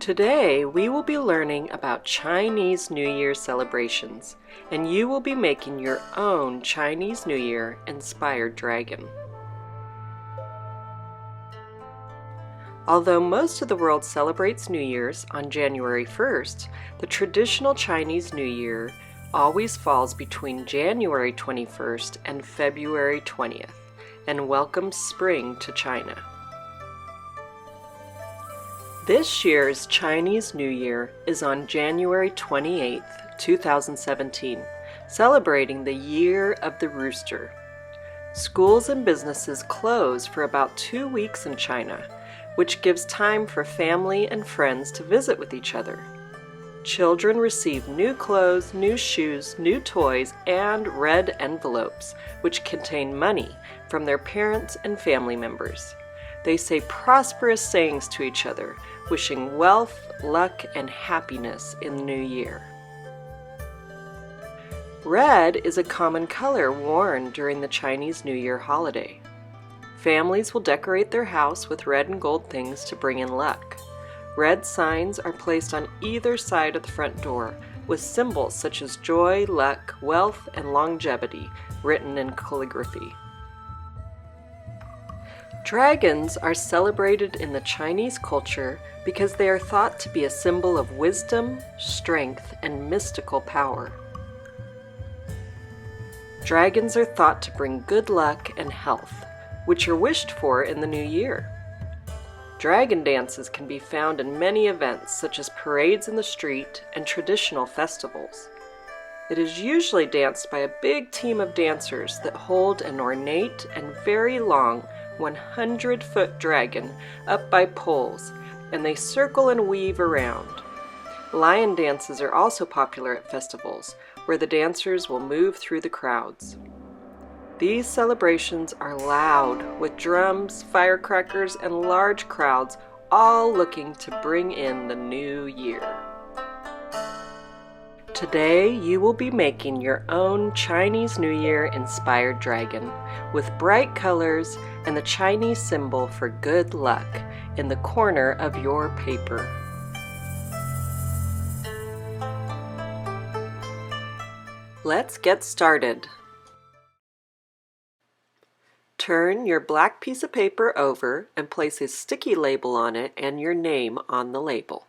Today we will be learning about Chinese New Year celebrations, and you will be making your own Chinese New Year inspired dragon. Although most of the world celebrates New Year's on January 1st, the traditional Chinese New Year always falls between January 21st and February 20th and welcomes spring to China. This year's Chinese New Year is on January 28, 2017, celebrating the Year of the Rooster. Schools and businesses close for about 2 weeks in China, which gives time for family and friends to visit with each other. Children receive new clothes, new shoes, new toys, and red envelopes, which contain money from their parents and family members. They say prosperous sayings to each other, wishing wealth, luck, and happiness in the new year. Red is a common color worn during the Chinese New Year holiday. Families will decorate their house with red and gold things to bring in luck. Red signs are placed on either side of the front door with symbols such as joy, luck, wealth, and longevity written in calligraphy. Dragons are celebrated in the Chinese culture because they are thought to be a symbol of wisdom, strength, and mystical power. Dragons are thought to bring good luck and health, which are wished for in the new year. Dragon dances can be found in many events such as parades in the street and traditional festivals. It is usually danced by a big team of dancers that hold an ornate and very long 100-foot dragon up by poles, and they circle and weave around. Lion dances are also popular at festivals, where the dancers will move through the crowds. These celebrations are loud, with drums, firecrackers, and large crowds, all looking to bring in the new year. Today, you will be making your own Chinese New Year inspired dragon with bright colors and the Chinese symbol for good luck in the corner of your paper. Let's get started. Turn your black piece of paper over and place a sticky label on it and your name on the label.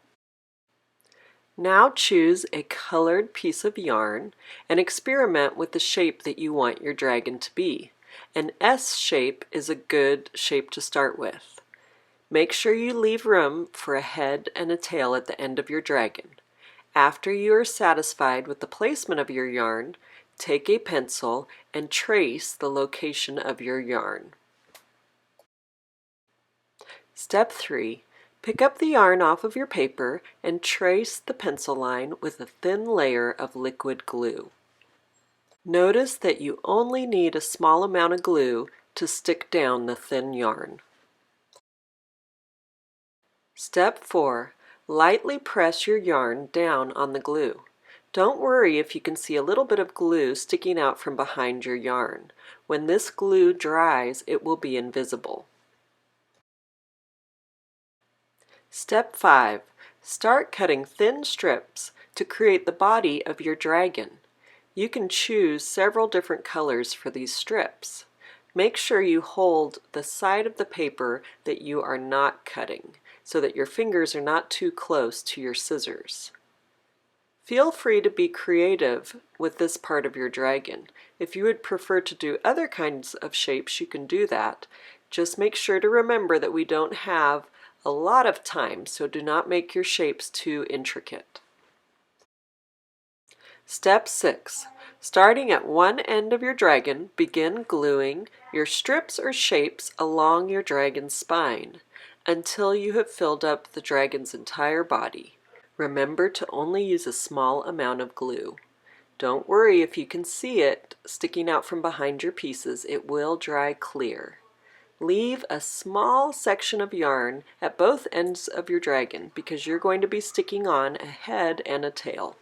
Now choose a colored piece of yarn and experiment with the shape that you want your dragon to be. An S shape is a good shape to start with. Make sure you leave room for a head and a tail at the end of your dragon. After you are satisfied with the placement of your yarn, take a pencil and trace the location of your yarn. Step 3. Pick up the yarn off of your paper and trace the pencil line with a thin layer of liquid glue. Notice that you only need a small amount of glue to stick down the thin yarn. Step 4. Lightly press your yarn down on the glue. Don't worry if you can see a little bit of glue sticking out from behind your yarn. When this glue dries, it will be invisible. Step 5. Start cutting thin strips to create the body of your dragon. You can choose several different colors for these strips. Make sure you hold the side of the paper that you are not cutting, so that your fingers are not too close to your scissors. Feel free to be creative with this part of your dragon. If you would prefer to do other kinds of shapes, you can do that. Just make sure to remember that we don't have a lot of time, so do not make your shapes too intricate. Step 6. Starting at one end of your dragon, begin gluing your strips or shapes along your dragon's spine until you have filled up the dragon's entire body. Remember to only use a small amount of glue. Don't worry if you can see it sticking out from behind your pieces, it will dry clear. Leave a small section of yarn at both ends of your dragon because you're going to be sticking on a head and a tail.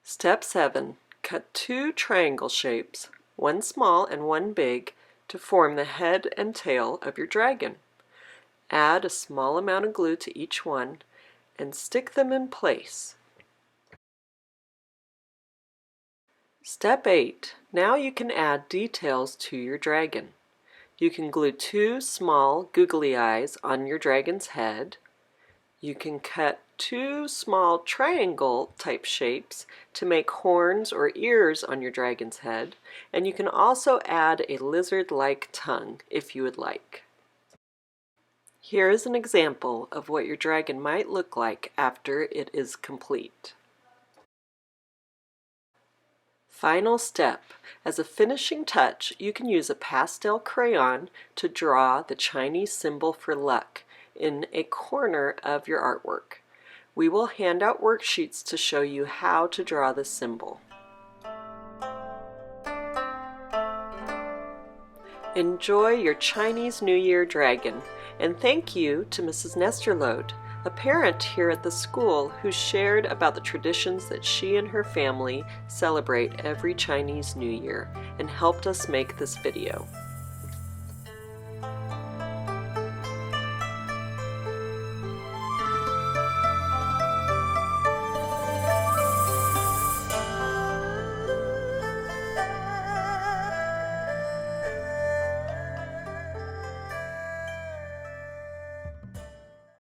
Step 7. Cut 2 triangle shapes, one small and one big, to form the head and tail of your dragon. Add a small amount of glue to each one and stick them in place. Step 8. Now you can add details to your dragon. You can glue 2 small googly eyes on your dragon's head. You can cut 2 small triangle type shapes to make horns or ears on your dragon's head, and you can also add a lizard-like tongue if you would like. Here is an example of what your dragon might look like after it is complete. Final step. As a finishing touch, you can use a pastel crayon to draw the Chinese symbol for luck in a corner of your artwork. We will hand out worksheets to show you how to draw the symbol. Enjoy your Chinese New Year dragon, and thank you to Mrs. Nesterlode, a parent here at the school who shared about the traditions that she and her family celebrate every Chinese New Year and helped us make this video.